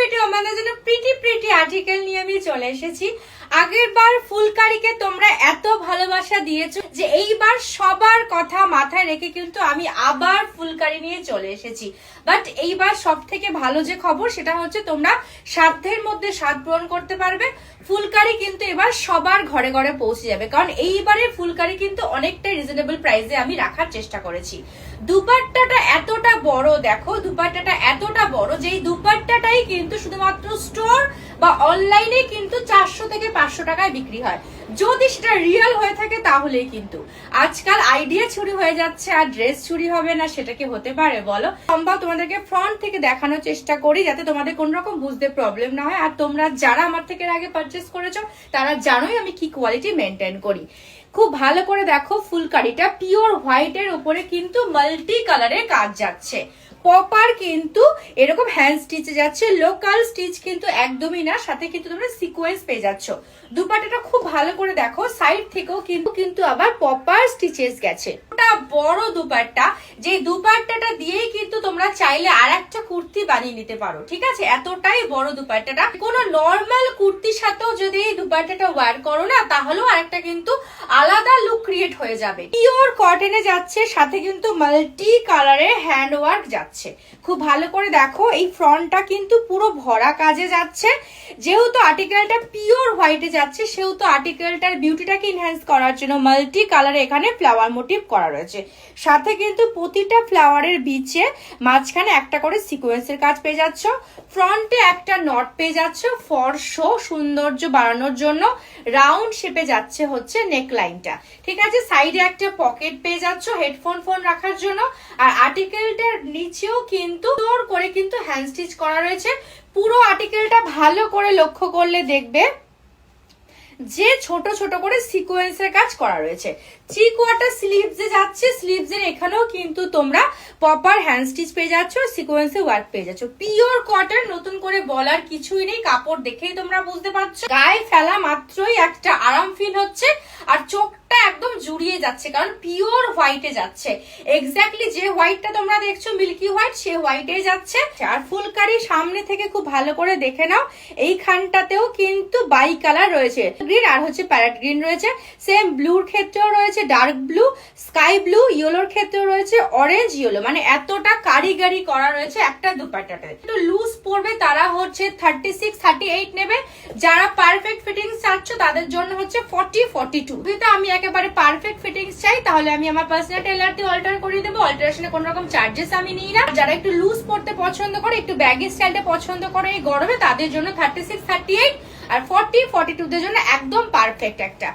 Pretty ওমেনদের জন্য pretty article নিয়ে আমি চলে এসেছি। আগের বার ফুলকারিকে তোমরা এত ভালোবাসা দিয়েছো যে এইবার সবার কথা মাথায় রেখে কিন্তু আমি আবার ফুলকারি নিয়ে চলে এসেছি। বাট এইবার সব থেকে ভালো যে খবর সেটা হচ্ছে তোমরা সাধ্যের মধ্যে স্বাদ পূরণ করতে পারবে। ফুলকারি কিন্তু এবার সবার ঘরে ঘরে পৌঁছে যাবে, কারণ এইবারের ফুলকারি কিন্তু অনেকটা রিজনেবল প্রাইসে আমি রাখার চেষ্টা করেছি। দুপাট্টাটা এতটা বড়, দেখো দুপাট্টাটা এতটা বড় যে এই দুপাট্টাটাই কিন্তু শুধুমাত্র স্টোর বা অনলাইনে কিন্তু 400 থেকে 500 টাকায় বিক্রি হয়। যদি সেটা রিয়েল হয়ে থাকে তাহলেই কিন্তু। আজকাল আইডিয়া চুরি হয়ে যাচ্ছে আর ড্রেস চুরি হবে না, সেটা কি হতে পারে বলো? সম্ভব তোমাদেরকে ফ্রন্ট থেকে দেখানোর চেষ্টা করি যাতে তোমাদের কোন রকম বুঝতে প্রবলেম না হয়। আর তোমরা যারা আমার থেকে আগে পারচেস করেছো তারা জানোই আমি কি কোয়ালিটি মেনটেন করি। খুব ভালো করে দেখো, ফুলকারিটা পিওর হোয়াইটের উপরে কিন্তু মাল্টি কালারের কাজ যাচ্ছে। পপার কিন্তু এরকম হ্যান্ড স্টিচে যাচ্ছে, লোকাল স্টিচ কিন্তু একদমই না, সাথে কিন্তু তোমরা সিকোয়েন্স পেয়ে যাচ্ছ। দুপাট্টাটা খুব ভালো করে দেখো, সাইড থেকেও কিন্তু আবার পপার স্টিচেস গেছে। ওটা বড় দুপাট্টা, যে দুপাট্টাটা দিয়েই কিন্তু তোমরা চাইলে আর একটা কুর্তি বানিয়ে নিতে পারো, ঠিক আছে? এতটাই বড় দুপাট্টাটা। কোনো নর্মাল কুর্তির সাথেও যদি এই দুপাট্টাটা ওয়্যার করো না, তাহলেও আরেকটা কিন্তু আলাদা লুক ক্রিয়েট হয়ে যাবে। পিওর কটনে যাচ্ছে, সাথে কিন্তু মাল্টি কালারের হ্যান্ড ওয়ার্ক যাচ্ছে। খুব ভালো করে দেখো, এই ফ্রন্টটা কিন্তু পুরো ভরা কাজে যাচ্ছে। যেহেতু আর্টিকেলটা পিওর হোয়াইটে যাচ্ছে সেহেতু আর্টিকেলটার বিউটিটাকে এনহ্যান্স করার জন্য মাল্টি কালারে এখানে ফ্লাওয়ার মোটিভ করা রয়েছে। সাথে কিন্তু প্রতিটা ফ্লাওয়ারের বিচে মাঝখানে একটা করে সিকোয়েন্সের কাজ পেয়ে যাচ্ছ। ফ্রন্টে একটা নট পেয়ে যাচ্ছ ফর শো, সৌন্দর্য বাড়ানোর জন্য। রাউন্ড শেপে যাচ্ছে হচ্ছে নেক লাইনটা, ঠিক আছে? সাইডে একটা পকেট পেয়ে যাচ্ছ হেডফোন রাখার জন্য। আর আর্টিকেলটার নিচেও কিন্তু জোর করে কিন্তু হ্যান্ড স্টিচ করা রয়েছে। পুরো আর্টিকেলটা ভালো করে লক্ষ্য করলে দেখবে যে ছোট ছোট করে সিকোয়েন্সের কাজ করা রয়েছে। 3 কোয়ার্টার স্লিভসে যাচ্ছে, স্লিভসের এখানেও কিন্তু তোমরা প্রপার হ্যান্ড স্টিচ পেয়ে যাচ্ছ, সিকোয়েন্সে ওয়ার্ক পেয়ে যাচ্ছ। পিওর কটন, নতুন করে বলার কিছুই নেই, কাপড় দেখেই তোমরা বুঝতে পারছো। গায়ে ফেলা মাত্রই একটা আরাম ফিল হচ্ছে আর চোখটা একদম জুড়িয়ে যাচ্ছে, কারণ পিওর হোয়াইটে যাচ্ছে। এক্স্যাক্টলি যে হোয়াইটটা তোমরা দেখছো মিল্কি হোয়াইট, সে হোয়াইটে যাচ্ছে। আর ফুলকারি সামনে থেকে খুব ভালো করে দেখে নাও, এইখানটাতেও কিন্তু বাই কালার রয়েছে, গ্রিন আর হচ্ছে প্যারেট গ্রিন রয়েছে। সেম ব্লুর ক্ষেত্রেও রয়েছে ডার্ক ব্লু, স্কাই ব্লু, ইয়েলোর ক্ষেত্রেও রয়েছে অরেঞ্জ ইয়েলো। মানে এতটা কারিগরি করা রয়েছে একটা দুপাট্টাতে। একটু লুজ পড়বে তারা হচ্ছে 36, 38 নেবে। যারা পারফেক্ট ফিটিংস চাচ্ছ তাদের জন্য হচ্ছে 40, 42। কিন্তু আমি একেবারে পারফেক্ট ফিটিংস চাই তাহলে আমি আমার পার্সোনাল টেলার দিয়ে অল্টার করে দেবো। অল্টারেশনে কোনো রকম চার্জেস আমি নিই না। যারা একটু লুজ পড়তে পছন্দ করে, একটু ব্যাগি স্টাইলটা পছন্দ করে এই গরমে, তাদের জন্য 36, 38 আর 40, 42 দের জন্য একদম পারফেক্ট একটা।